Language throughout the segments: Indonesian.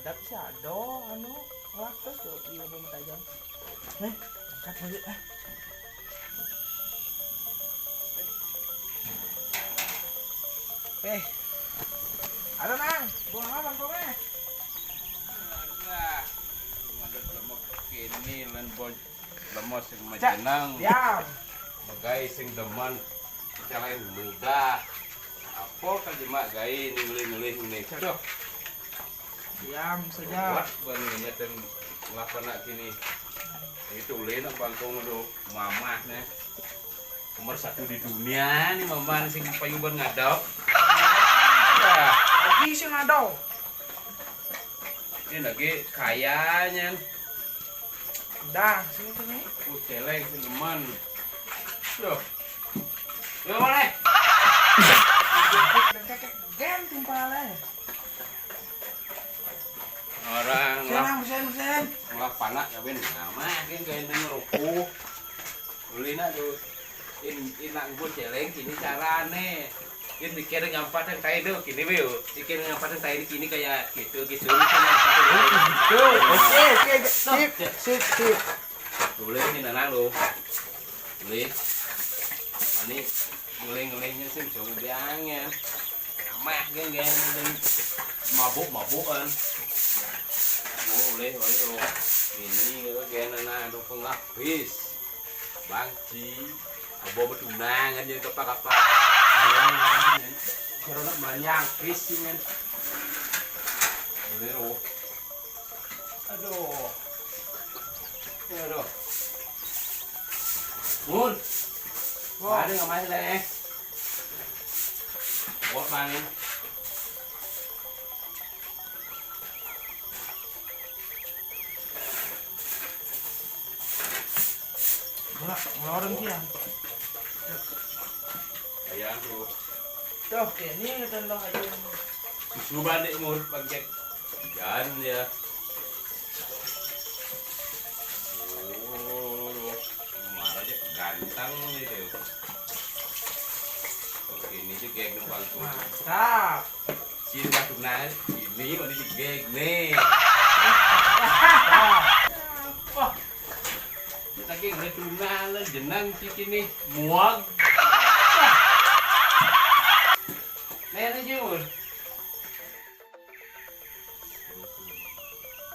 ngadap sih ada anu waktu tuh iya mau tajam angkat aja halo nang buang apa bangkongnya Alah, ada lemok kini lan bon lemos sing majenang. diam Bagai sing demen calain muda. Apa ka jemak gai nulih-nulih ngene. Coba. diam saja Buat bannya ten ngelakonak kini. Itu lena bangkong do mamah nih. Nomor 1 di dunia nih mamah sing payuban ngadap. Ya, lagi sih nado ini lagi kayanya. dah sini sini Celeng sing demen. Loh. Yo boleh. kakek gen timpalnya Orang lah mesin malah panak ya ben nama kan kayak itu ngerokok ulina tuh inak gue celeng kini carane ini mikir ngampat yang tadi tuh kini weo mikir ngampat yang tadi kini kayak gitu tuh oke sip boleh ini nanang lo boleh ini ngeleng-ngelengnya sih coba biangnya amah kan mabuk kan boleh ini kayak nana dong penglapis bangci abo betunangan jadi kapal kalau nak banyak fishing kan boleh loh aduh Mun ada nggak masih deh buat bangin ngeluarin kian ayam tuh tuh ini ngetan lo aja susu balik mun pakai jangan ya marah aja ganteng nih tuh ini juga geng bangku mantap sini batu naik ini mana juga geng nih wah lagi ngeliat tunalan jenang ciki nih muang lihat aja mun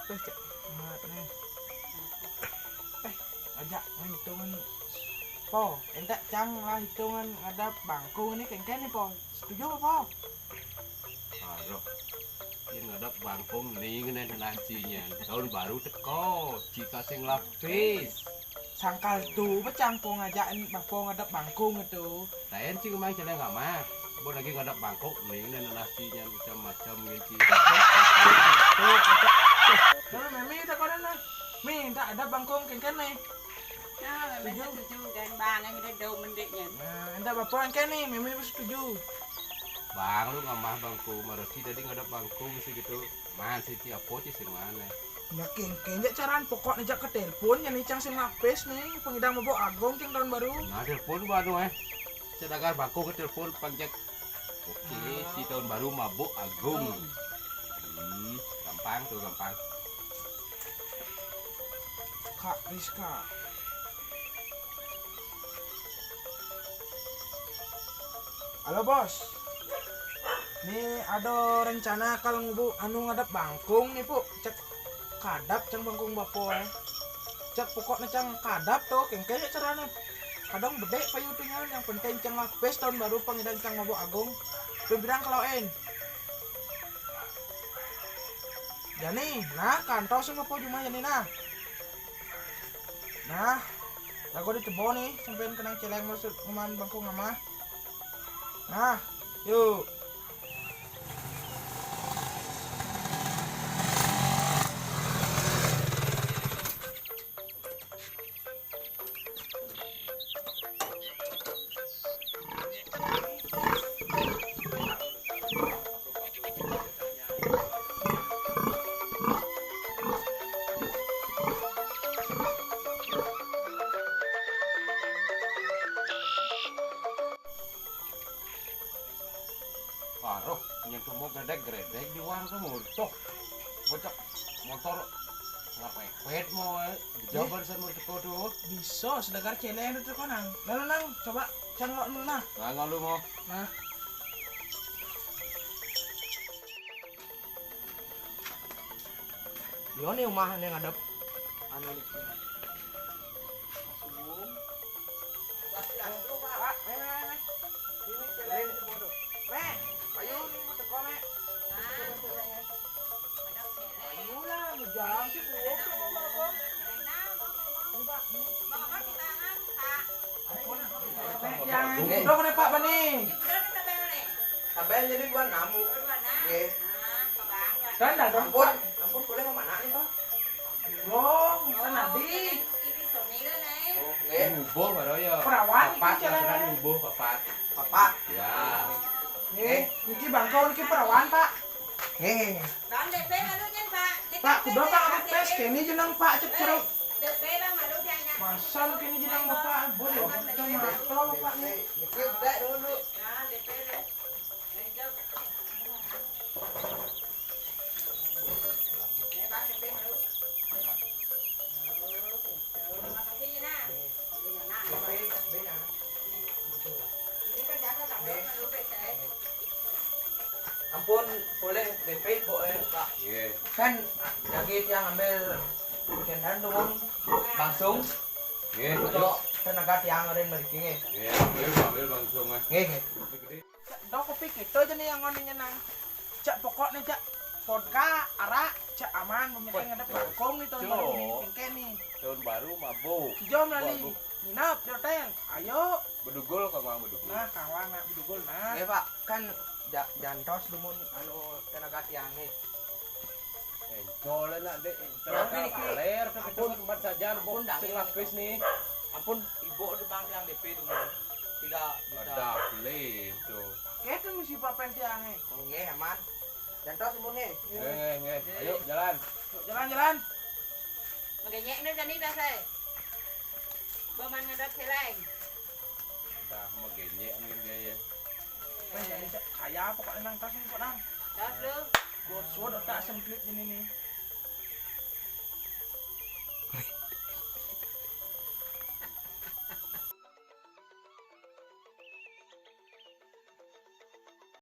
tuh cek mat nih ajak hitungan po entak cang lah hitungan ada bangku ini kengken nih po setuju apa po aduh ini ada bangkong nih ngene nasinya tahun baru teko jika sing lapis sangkal tuh pecang po ngajakin po ngadap bangkung itu lain sih kemarin jalan nggak mah buat lagi ngadap bangkok nih ngene nasinya macam-macam gitu tuh memi tak kau dah mi tak ada bangkung kengken nih Nah, memang setuju dan bangan kita do mendeknya. nah entak bapak kengken nih memi setuju bang lu nggak mah bangku marosi tadi ngadap bangku segitu masih tiap poti sih mana ya kengken jak caran pokok nejak ke telepon yang nih cang sing lapis nih pengidang mabok agong cing tahun baru nah telepon baru sedangkan bangku ke telepon panjang oke si tahun baru mabuk agung gampang tuh gampang Kak Rizka halo bos nih ada rencana kalau ngubu anu ngadap bangkung nih pu cek kadap cang bangkung bapo cek pokoknya cang kadap tuh kengkenya caranya kadang bedek payutunya yang penting cang lapis tahun baru pangidang cang mabok agung bilang kalau Jani nah kantong sama po cuma Jani nah lagu di cebo nih sampai kenang celeng maksud ngeman bangkung sama nah yuk Paruh, yang tuh mau gredek di warung kamu tuh. bocok motor ngapain pet mau jawaban sama teko tuh Bisa sedagar celeng itu kan nang. Lalu nang coba cangkok dulu nah. nggak lu mau Nah. Yo nih rumah yang ngadep anu di sini. Pak, ini celeng di bodoh. Ayo ini teko mek. Ayo lah, ngejam sih Bu. Ini Pak, ini. Yang udah kena Pak Bani. Tabel jadi gua namu. Nggih. Kan dah dong Ampun, Pak. ampun boleh mau mana nih, Pak? Dong, kan Nabi. Oh, nggih. ngubuh baru ya Perawan papat iki celeng. aturan ngubuh papat Papa. ya Nih, niki bangkau niki perawan Pak. Nggih. Pak, kuda Pak aku tes kene jeneng Pak cek ceruk. Masal kene jeneng Bapak, boleh cuma tol Pak nih. Niki udah dulu. Ampun, boleh DP boleh, Pak. iya Kan lagi yang ambil kendaraan turun langsung iya untuk tenaga tiang rin mriki nggih. iya ambil langsung ah Nggih, nggih. Dok kopi kita aja nih yang ngoninya nang. Cak pokoknya cak vodka, arak, cak aman, pemikiran ada bangkong nih tahun baru ini, pengke nih. tahun baru mabuk Kijom lali, nginap di hotel. Ayo, bedugul kamu bedugul nah kawan nak berdugul nah. Nggih, Pak. Kan jantos dumun anu tenaga tiang nggih. encol lah dek Tapi niki- ler tapi tempat saja Ampun, bok sing lapis nih Ampun, ibu di bang yang DP dumun 3 juta. ada beli tuh Kita mesti papen tiangnya. Oh, nggih, aman. Jantos dumun nggih. nge ayo jalan Yuk, jalan-jalan. dah mau genyek mungkin gaya Jadi cak kaya pokoknya nang tas ini kok nang. Buat suara tak semplit ini nih.